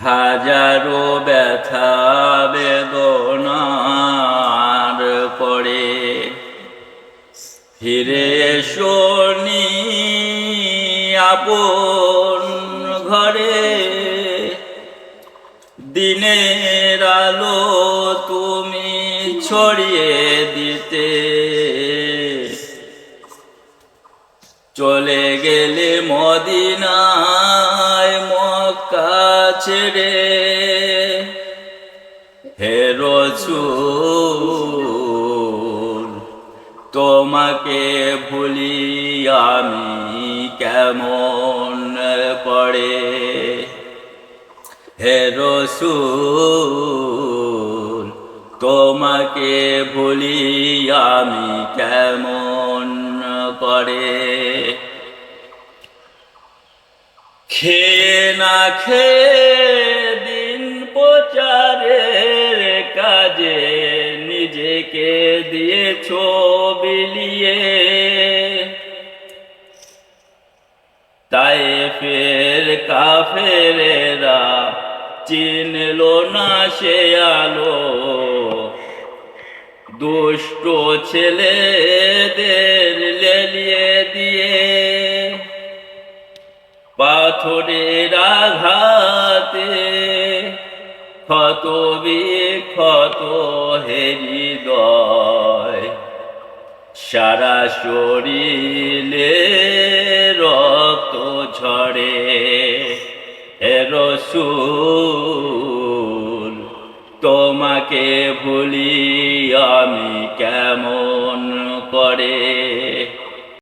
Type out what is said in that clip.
হাজারো ব্যথা বেদনার পরে ফিরে এসোনি আপন ঘরে। দিনের আলো তুমি ছড়িয়ে দিতে চলে গেলে মদিনায় মক্কা ছেড়ে। হে রাসূল তোমাকে ভুলি আমি কেমন করে। হে রাসূল তোমাকে ভুলি আমি কেমন করে। খেয়ে না খেয়ে দিন প্রচারের কাজে নিজেকে দিয়েছো বিলিয়ে। তায়েফের কাফেরেরা চিনলো না সে আলো, দুষ্ট ছেলেদের লেলিয়ে দিয়ে। পাথরের আঘাতে ক্ষত বিক্ষত হে হৃদয়, সারা শরীরে রক্ত ঝরে। হে রাসূল তোমাকে ভুলি আমি কেমন করে।